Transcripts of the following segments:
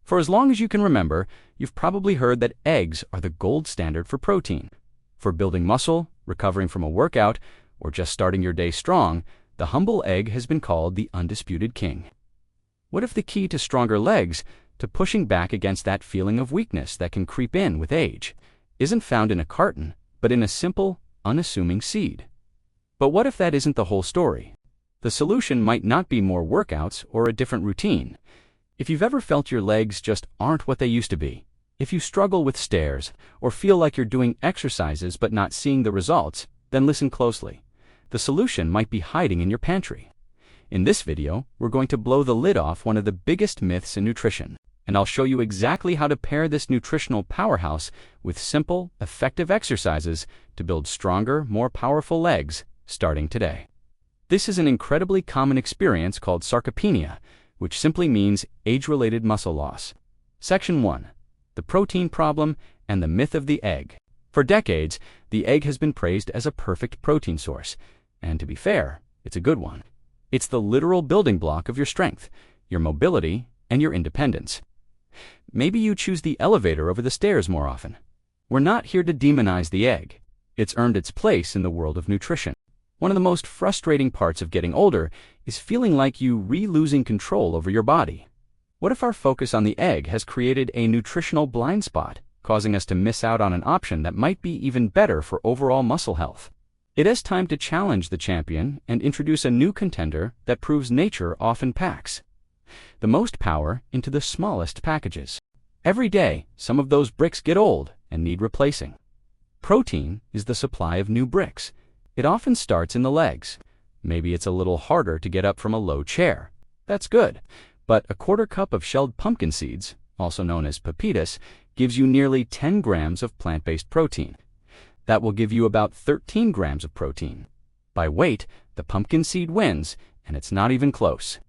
For as long as you can remember, you've probably heard that eggs are the gold standard for protein. For building muscle, recovering from a workout, or just starting your day strong, the humble egg has been called the undisputed king. What if the key to stronger legs, to pushing back against that feeling of weakness that can creep in with age, isn't found in a carton, but in a simple, unassuming seed? But what if that isn't the whole story? The solution might not be more workouts or a different routine. If you've ever felt your legs just aren't what they used to be, if you struggle with stairs, or feel like you're doing exercises but not seeing the results, then listen closely. The solution might be hiding in your pantry. In this video, we're going to blow the lid off one of the biggest myths in nutrition, and I'll show you exactly how to pair this nutritional powerhouse with simple, effective exercises to build stronger, more powerful legs, starting today. This is an incredibly common experience called sarcopenia, which simply means age-related muscle loss. Section 1. The protein problem and the myth of the egg. For decades, the egg has been praised as a perfect protein source, and to be fair, it's a good one. It's the literal building block of your strength, your mobility, and your independence. Maybe you choose the elevator over the stairs more often. We're not here to demonize the egg. It's earned its place in the world of nutrition. One of the most frustrating parts of getting older is feeling like you losing control over your body. What if our focus on the egg has created a nutritional blind spot, causing us to miss out on an option that might be even better for overall muscle health? It is time to challenge the champion and introduce a new contender that proves nature often packs the most power into the smallest packages. Every day, some of those bricks get old and need replacing. Protein is the supply of new bricks. It often starts in the legs. Maybe it's a little harder to get up from a low chair. That's good. But a quarter cup of shelled pumpkin seeds, also known as pepitas, gives you nearly 10 grams of plant-based protein. That will give you about 13 grams of protein. By weight, the pumpkin seed wins, and it's not even close.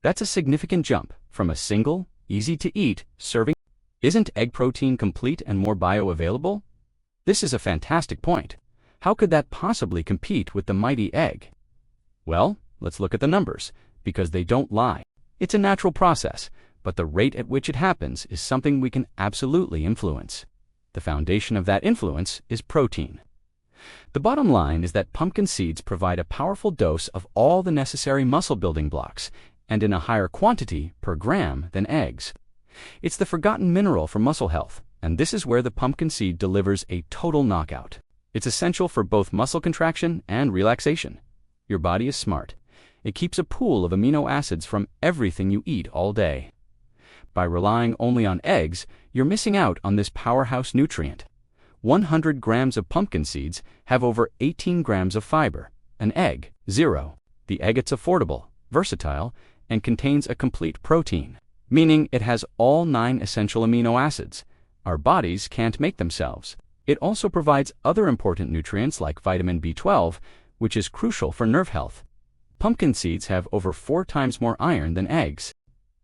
That's a significant jump from a single, easy-to-eat serving. Isn't egg protein complete and more bioavailable? This is a fantastic point. How could that possibly compete with the mighty egg? Well, let's look at the numbers, because they don't lie. It's a natural process, but the rate at which it happens is something we can absolutely influence. The foundation of that influence is protein. The bottom line is that pumpkin seeds provide a powerful dose of all the necessary muscle building blocks, and in a higher quantity per gram than eggs. It's the forgotten mineral for muscle health, and this is where the pumpkin seed delivers a total knockout. It's essential for both muscle contraction and relaxation. Your body is smart. It keeps a pool of amino acids from everything you eat all day. By relying only on eggs, you're missing out on this powerhouse nutrient. 100 grams of pumpkin seeds have over 18 grams of fiber. An egg, 0. The egg is affordable, versatile, and contains a complete protein, meaning it has all 9 essential amino acids. Our bodies can't make themselves. It also provides other important nutrients like vitamin B12, which is crucial for nerve health. Pumpkin seeds have over 4 times more iron than eggs.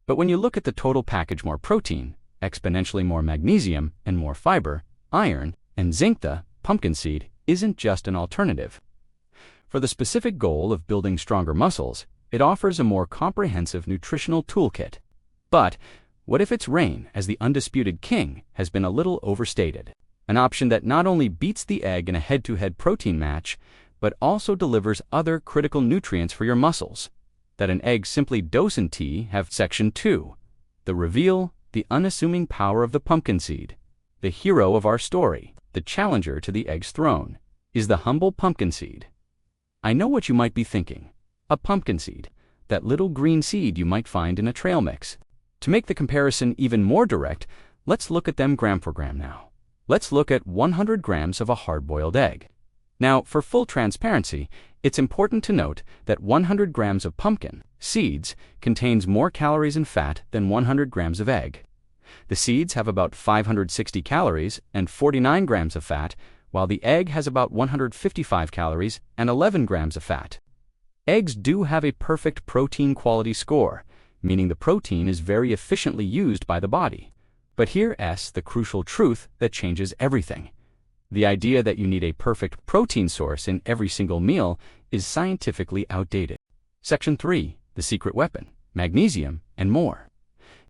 But when you look at the total package, more protein, exponentially more magnesium, and more fiber, iron, and zinc, the pumpkin seed isn't just an alternative. For the specific goal of building stronger muscles, it offers a more comprehensive nutritional toolkit. But what if its reign as the undisputed king has been a little overstated? An option that not only beats the egg in a head-to-head protein match, but also delivers other critical nutrients for your muscles that an egg simply doesn't have. Section 2. The reveal, the unassuming power of the pumpkin seed. The hero of our story, the challenger to the egg's throne, is the humble pumpkin seed. I know what you might be thinking. A pumpkin seed, that little green seed you might find in a trail mix. To make the comparison even more direct, let's look at them gram for gram now. Let's look at 100 grams of a hard-boiled egg. Now, for full transparency, it's important to note that 100 grams of pumpkin seeds contains more calories and fat than 100 grams of egg. The seeds have about 560 calories and 49 grams of fat, while the egg has about 155 calories and 11 grams of fat. Eggs do have a perfect protein quality score, meaning the protein is very efficiently used by the body. But here's the crucial truth that changes everything. The idea that you need a perfect protein source in every single meal is scientifically outdated. Section 3. The secret weapon, magnesium, and more.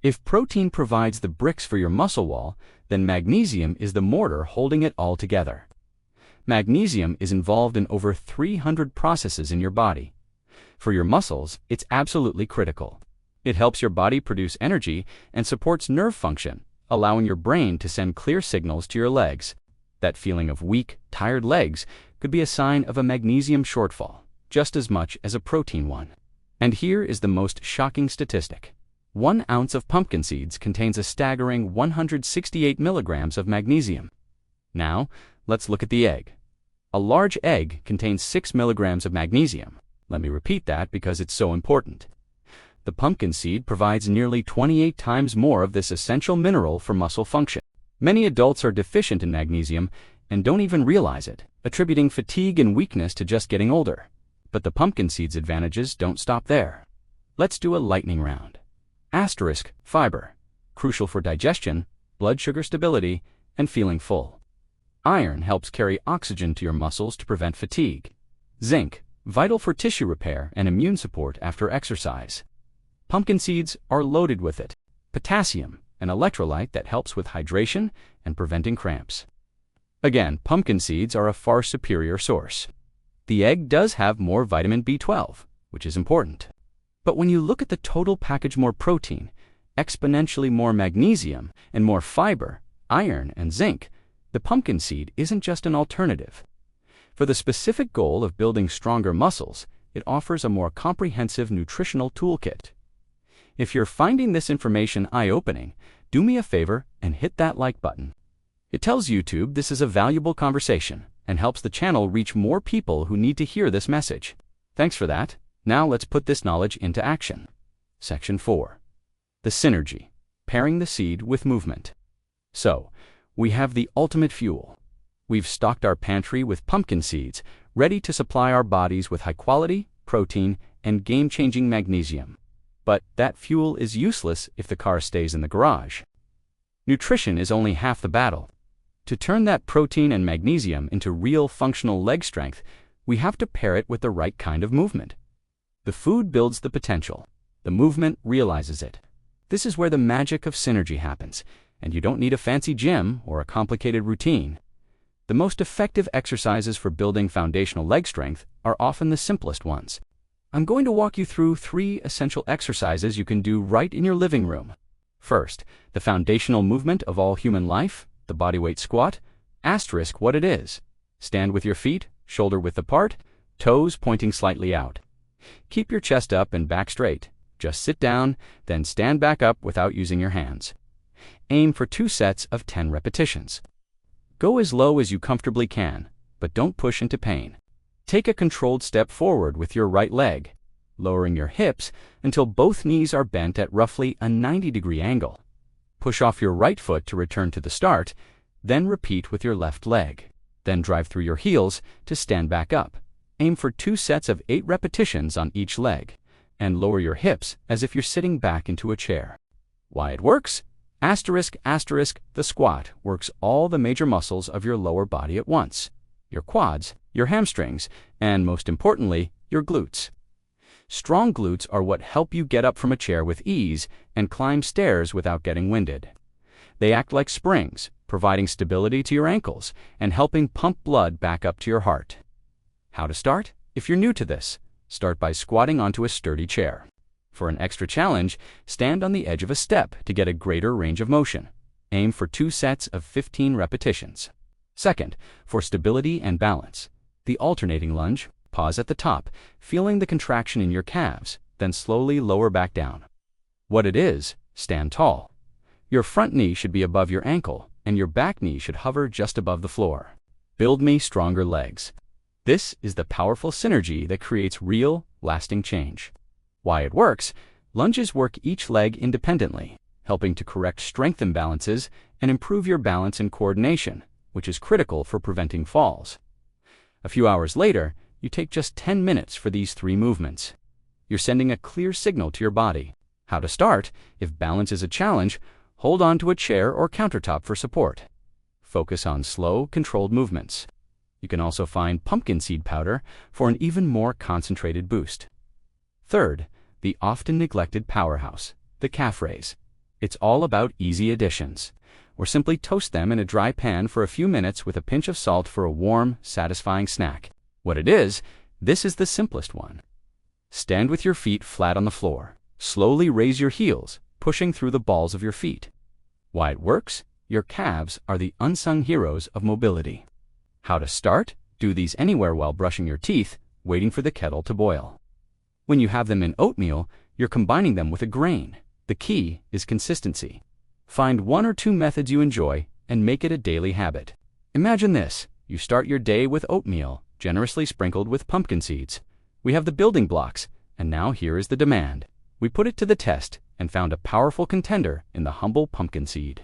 If protein provides the bricks for your muscle wall, then magnesium is the mortar holding it all together. Magnesium is involved in over 300 processes in your body. For your muscles, it's absolutely critical. It helps your body produce energy and supports nerve function, allowing your brain to send clear signals to your legs. That feeling of weak, tired legs could be a sign of a magnesium shortfall, just as much as a protein one. And here is the most shocking statistic. 1 ounce of pumpkin seeds contains a staggering 168 milligrams of magnesium. Now, let's look at the egg. A large egg contains 6 milligrams of magnesium. Let me repeat that because it's so important. The pumpkin seed provides nearly 28 times more of this essential mineral for muscle function. Many adults are deficient in magnesium and don't even realize it, attributing fatigue and weakness to just getting older. But the pumpkin seed's advantages don't stop there. Let's do a lightning round. Asterisk, fiber, crucial for digestion, blood sugar stability, and feeling full. Iron helps carry oxygen to your muscles to prevent fatigue. Zinc, vital for tissue repair and immune support after exercise. Pumpkin seeds are loaded with it. Potassium, an electrolyte that helps with hydration and preventing cramps. Again, pumpkin seeds are a far superior source. The egg does have more vitamin B12, which is important. But when you look at the total package, more protein, exponentially more magnesium, and more fiber, iron, and zinc, the pumpkin seed isn't just an alternative. For the specific goal of building stronger muscles, it offers a more comprehensive nutritional toolkit. If you're finding this information eye-opening, do me a favor and hit that like button. It tells YouTube this is a valuable conversation and helps the channel reach more people who need to hear this message. Thanks for that. Now let's put this knowledge into action. Section 4. The synergy, pairing the seed with movement. So, we have the ultimate fuel. We've stocked our pantry with pumpkin seeds, ready to supply our bodies with high-quality, protein, and game-changing magnesium. But that fuel is useless if the car stays in the garage. Nutrition is only half the battle. To turn that protein and magnesium into real functional leg strength, we have to pair it with the right kind of movement. The food builds the potential. The movement realizes it. This is where the magic of synergy happens, and you don't need a fancy gym or a complicated routine. The most effective exercises for building foundational leg strength are often the simplest ones. I'm going to walk you through 3 essential exercises you can do right in your living room. First, the foundational movement of all human life, the bodyweight squat. Asterisk what it is. Stand with your feet, shoulder width apart, toes pointing slightly out. Keep your chest up and back straight. Just sit down, then stand back up without using your hands. Aim for 2 sets of 10 repetitions. Go as low as you comfortably can, but don't push into pain. Take a controlled step forward with your right leg, lowering your hips until both knees are bent at roughly a 90-degree angle. Push off your right foot to return to the start, then repeat with your left leg. Then drive through your heels to stand back up. Aim for 2 sets of 8 repetitions on each leg, and lower your hips as if you're sitting back into a chair. Why it works? Asterisk, asterisk, the squat works all the major muscles of your lower body at once. Your quads, your hamstrings, and most importantly, your glutes. Strong glutes are what help you get up from a chair with ease and climb stairs without getting winded. They act like springs, providing stability to your ankles and helping pump blood back up to your heart. How to start? If you're new to this, start by squatting onto a sturdy chair. For an extra challenge, stand on the edge of a step to get a greater range of motion. Aim for 2 sets of 15 repetitions. Second, for stability and balance, the alternating lunge. Pause at the top, feeling the contraction in your calves, then slowly lower back down. What it is, stand tall. Your front knee should be above your ankle, and your back knee should hover just above the floor. Build me stronger legs. This is the powerful synergy that creates real, lasting change. Why it works? Lunges work each leg independently, helping to correct strength imbalances and improve your balance and coordination, which is critical for preventing falls. A few hours later, you take just 10 minutes for these 3 movements. You're sending a clear signal to your body. How to start? If balance is a challenge, hold on to a chair or countertop for support. Focus on slow, controlled movements. You can also find pumpkin seed powder for an even more concentrated boost. Third, the often neglected powerhouse, the calf raise. It's all about easy additions. Or simply toast them in a dry pan for a few minutes with a pinch of salt for a warm, satisfying snack. What it is, this is the simplest one. Stand with your feet flat on the floor. Slowly raise your heels, pushing through the balls of your feet. Why it works? Your calves are the unsung heroes of mobility. How to start? Do these anywhere while brushing your teeth, waiting for the kettle to boil. When you have them in oatmeal, you're combining them with a grain. The key is consistency. Find 1 or 2 methods you enjoy and make it a daily habit. Imagine this. You start your day with oatmeal, generously sprinkled with pumpkin seeds. We have the building blocks, and now here is the demand. We put it to the test and found a powerful contender in the humble pumpkin seed.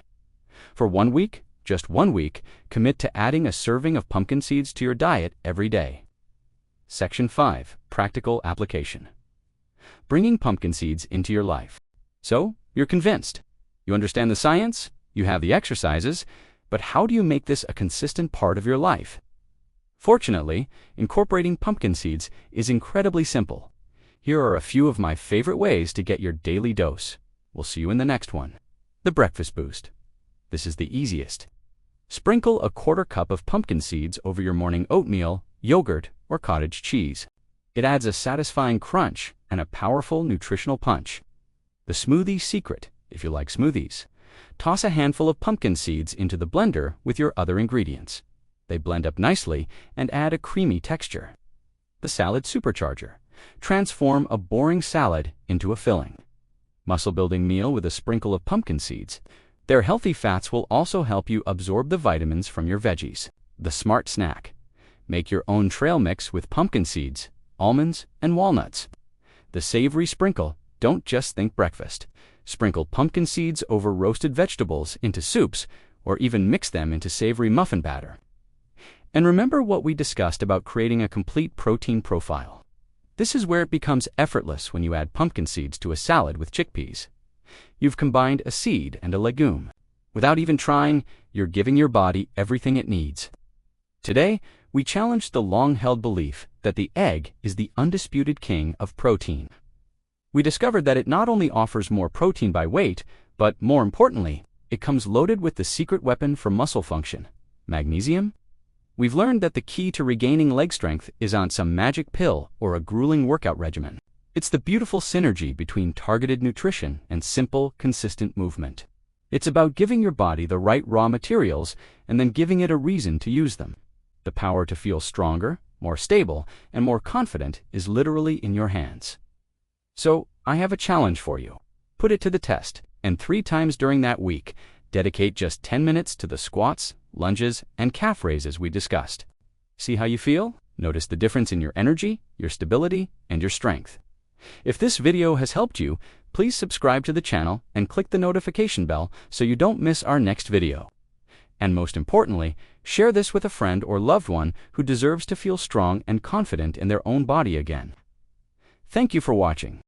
For 1 week, just 1 week, commit to adding a serving of pumpkin seeds to your diet every day. Section 5. Practical application. Bringing pumpkin seeds into your life. So, you're convinced. You understand the science, you have the exercises, but how do you make this a consistent part of your life? Fortunately, incorporating pumpkin seeds is incredibly simple. Here are a few of my favorite ways to get your daily dose. We'll see you in the next one. The breakfast boost. This is the easiest. Sprinkle a 1/4 cup of pumpkin seeds over your morning oatmeal, yogurt, or cottage cheese. It adds a satisfying crunch and a powerful nutritional punch. The smoothie secret, if you like smoothies. Toss a handful of pumpkin seeds into the blender with your other ingredients. They blend up nicely and add a creamy texture. The salad supercharger. Transform a boring salad into a filling. Muscle-building meal with a sprinkle of pumpkin seeds. Their healthy fats will also help you absorb the vitamins from your veggies. The smart snack. Make your own trail mix with pumpkin seeds, almonds, and walnuts. The savory sprinkle. Don't just think breakfast. Sprinkle pumpkin seeds over roasted vegetables into soups, or even mix them into savory muffin batter. And remember what we discussed about creating a complete protein profile. This is where it becomes effortless when you add pumpkin seeds to a salad with chickpeas. You've combined a seed and a legume. Without even trying, you're giving your body everything it needs. Today, we challenged the long-held belief that the egg is the undisputed king of protein. We discovered that it not only offers more protein by weight, but more importantly, it comes loaded with the secret weapon for muscle function, magnesium. We've learned that the key to regaining leg strength is on some magic pill or a grueling workout regimen. It's the beautiful synergy between targeted nutrition and simple, consistent movement. It's about giving your body the right raw materials and then giving it a reason to use them. The power to feel stronger, more stable, and more confident is literally in your hands. So, I have a challenge for you. Put it to the test, and 3 times during that week, dedicate just 10 minutes to the squats, lunges, and calf raises we discussed. See how you feel? Notice the difference in your energy, your stability, and your strength. If this video has helped you, please subscribe to the channel and click the notification bell so you don't miss our next video. And most importantly, share this with a friend or loved one who deserves to feel strong and confident in their own body again. Thank you for watching.